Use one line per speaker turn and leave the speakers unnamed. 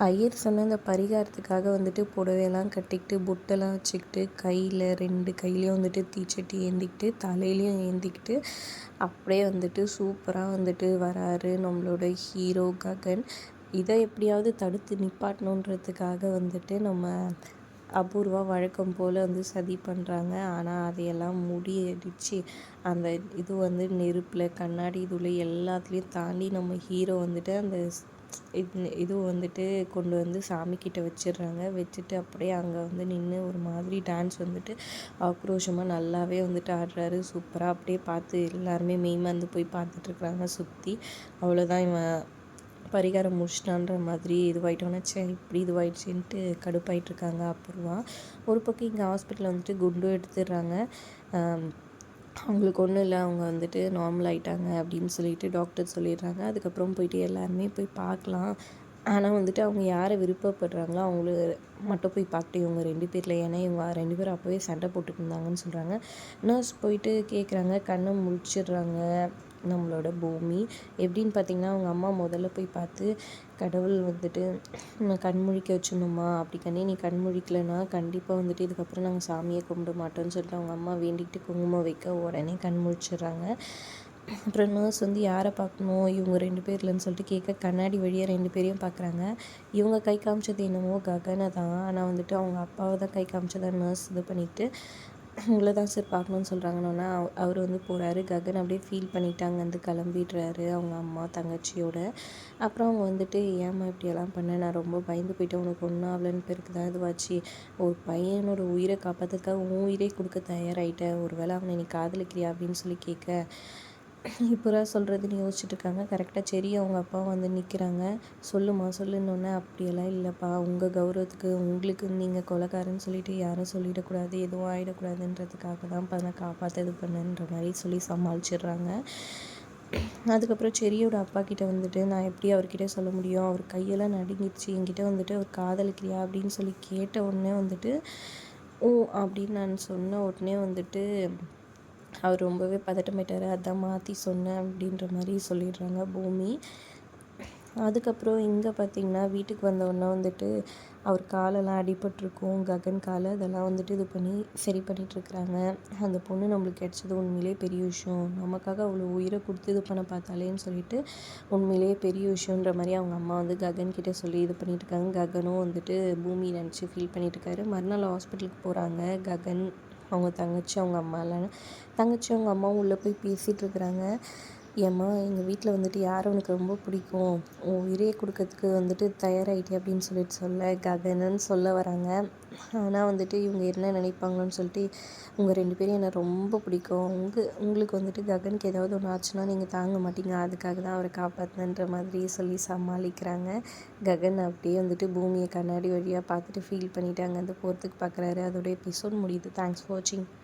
ஐயர் சொன்ன இந்த பரிகாரத்துக்காக வந்துட்டு புடவையெல்லாம் கட்டிக்கிட்டு பொட்டெல்லாம் வச்சுக்கிட்டு கையில் 2 கையிலையும் வந்துட்டு தீச்சட்டி ஏந்திக்கிட்டு தலையிலையும் ஏந்திக்கிட்டு அப்படியே வந்துட்டு சூப்பராக வந்துட்டு வராரு நம்மளோட ஹீரோ ககன். இதை எப்படியாவது தடுத்து நிப்பாட்டணுன்றதுக்காக வந்துட்டு நம்ம அபூர்வா வழக்கம் போல் வந்து சதி பண்ணுறாங்க. ஆனால் அதையெல்லாம் முறியடிச்சு அந்த இது வந்து நெருப்பில் கண்ணாடி இதுல எல்லாத்துலேயும் தாண்டி நம்ம ஹீரோ வந்துட்டு அந்த இது வந்துட்டு கொண்டு வந்து சாமிக்கிட்ட வச்சிடுறாங்க. வச்சுட்டு அப்படியே அங்கே வந்து நின்று ஒரு மாதிரி டான்ஸ் வந்துட்டு ஆக்ரோஷமாக நல்லாவே வந்துட்டு ஆடுறாரு. சூப்பராக அப்படியே பார்த்து எல்லாருமே மெய்மறந்து போய் பார்த்துட்ருக்குறாங்க சுற்றி. அவ்வளோதான், இவன் பரிகாரம் முடிச்சிட்டான்ற மாதிரி இதுவாயிட்டோன்னே இப்படி இதுவாயிடுச்சுன்ட்டு கடுப்பாயிட்ருக்காங்க அபூர்வா. ஒரு பக்கம் இங்கே ஹாஸ்பிட்டலில் வந்துட்டு குண்டும் எடுத்துடுறாங்க. அவங்களுக்கு ஒன்றும் இல்லை, அவங்க வந்துட்டு நார்மல் ஆகிட்டாங்க அப்படின்னு சொல்லிட்டு டாக்டர் சொல்லிடுறாங்க. அதுக்கப்புறம் போயிட்டு எல்லாருமே போய் பார்க்கலாம். ஆனால் வந்துட்டு அவங்க யாரை விருப்பப்படுறாங்களோ அவங்கள மட்டும் போய் பார்த்துட்டு இவங்க 2 பேரில், ஏன்னா இவங்க 2 பேரும் அப்போவே சண்டை போட்டுட்டு இருந்தாங்கன்னு சொல்கிறாங்க. நர்ஸ் போயிட்டு கேட்குறாங்க, கண்ணை முழிச்சிடுறாங்க நம்மளோட பூமி. எப்படின்னு பார்த்திங்கன்னா அவங்க அம்மா முதல்ல போய் பார்த்து கடவுள் வந்துட்டு கண் முழிக்க வச்சிடணுமா, அப்படி கண்ணே நீ கண் முழிக்கலைன்னா கண்டிப்பாக வந்துட்டு இதுக்கப்புறம் நாங்கள் சாமியை கும்பிட மாட்டோம்னு சொல்லிட்டு அவங்க அம்மா வேண்டிக்கிட்டு குங்குமம் வைக்க உடனே கண் முழிச்சிடுறாங்க. அப்புறம் நர்ஸ் வந்து யாரை பார்க்கணும், இவங்க 2 பேர்லன்னு சொல்லிட்டு கேட்க கண்ணாடி வழியாக 2 பேரையும் பார்க்குறாங்க. இவங்க கை காமிச்சது என்னமோ ககனை தான், ஆனால் வந்துட்டு அவங்க அப்பாவை தான் கை காமிச்சதா நர்ஸ் இது பண்ணிவிட்டு உங்களை தான் சார் பார்க்கணுன்னு சொல்கிறாங்கன்னா அவர் வந்து போகிறாரு. ககன் அப்படியே ஃபீல் பண்ணிவிட்டு அங்கேருந்து கிளம்பிடுறாரு அவங்க அம்மா தங்கச்சியோட. அப்புறம் அவங்க வந்துட்டு ஏம்மா இப்படியெல்லாம் பண்ண, நான் ரொம்ப பயந்து போயிட்டேன், உனக்கு ஒன்றும் ஆகலன்னு பேருக்கு தான் இதுவாச்சு, ஒரு பையனோட உயிரை காப்பாற்றுறதுக்காக உன் உயிரே கொடுக்க தயாராகிட்டேன், ஒரு வேளை அவனை நீ காதலிக்கிறியா அப்படின்னு சொல்லி கேட்க இப்போ சொல்கிறதுன்னு யோசிச்சுட்ருக்காங்க. கரெக்டாக சரி அவங்க அப்பா வந்து நிற்கிறாங்க. சொல்லுமா சொல்லுன்னொன்னே அப்படியெல்லாம் இல்லைப்பா, உங்கள் கௌரவத்துக்கு உங்களுக்கு நீங்கள் கொலைக்காரன்னு சொல்லிட்டு யாரும் சொல்லிடக்கூடாது, எதுவும் ஆகிடக்கூடாதுன்றதுக்காக தான் நான் காப்பாற்ற இது பண்ணுன்ற மாதிரி சொல்லி சமாளிச்சிடுறாங்க. அதுக்கப்புறம் செரியோட அப்பா கிட்ட வந்துட்டு நான் எப்படி அவர்கிட்ட சொல்ல முடியும், அவர் கையெல்லாம் நடுங்கிடுச்சு, என்கிட்ட வந்துட்டு அவர் காதலிக்கிறியா அப்படின்னு சொல்லி கேட்ட உடனே வந்துட்டு ஓ அப்படின்னு நான் சொன்ன உடனே வந்துட்டு அவர் ரொம்பவே பதட்டமாயிட்டார். அதான் மாற்றி சொன்னேன் அப்படின்ற மாதிரி சொல்லிடுறாங்க பூமி. அதுக்கப்புறம் இங்கே பார்த்திங்கன்னா வீட்டுக்கு வந்தோடனே வந்துட்டு அவர் காலெல்லாம் அடிபட்டிருக்கும், ககன் காலை, அதெல்லாம் வந்துட்டு இது பண்ணி சரி பண்ணிகிட்ருக்குறாங்க. அந்த பொண்ணு நம்மளுக்கு கிடச்சது உண்மையிலே பெரிய விஷயம், நமக்காக அவ்வளோ உயிரை கொடுத்து இது பண்ண பார்த்தாலேன்னு சொல்லிட்டு உண்மையிலேயே பெரிய விஷயன்ற மாதிரி அவங்க அம்மா வந்து ககன்கிட்ட சொல்லி இது பண்ணிகிட்ருக்காங்க. ககனும் வந்துட்டு பூமி நினச்சி ஃபீல் பண்ணிகிட்ருக்காரு. மறுநாள் ஹாஸ்பிட்டலுக்கு போகிறாங்க ககன், அவங்க தங்கச்சி, அவங்க அம்மாலாம். தங்கச்சி அவங்க அம்மாவும் உள்ளே போய் பேசிகிட்ருக்குறாங்க. ஏம்மா எங்கள் வீட்டில் வந்துட்டு யார் உனக்கு ரொம்ப பிடிக்கும், உன் உயிரே கொடுக்கறதுக்கு வந்துட்டு தயாராகிட்டே அப்படின்னு சொல்லிட்டு சொல்ல ககனுன்னு சொல்ல வராங்க. ஆனால் வந்துட்டு இவங்க என்ன நினைப்பாங்களோன்னு சொல்லிட்டு உங்கள் 2 பேரும் என்னை ரொம்ப பிடிக்கும், உங்களுக்கு வந்துட்டு ககனுக்கு ஏதாவது ஒன்று ஆச்சுன்னா நீங்கள் தாங்க மாட்டீங்க, அதுக்காக தான் அவரை காப்பாற்றினன்ற மாதிரி சொல்லி சமாளிக்கிறாங்க. ககன் அப்படியே வந்துட்டு பூமியை கண்ணாடி வழியாக பார்த்துட்டு ஃபீல் பண்ணிவிட்டு அங்கேருந்து போகிறதுக்கு பார்க்குறாரு. அதோட எபிசோட் முடியுது. தேங்க்ஸ் ஃபார் வாட்சிங்.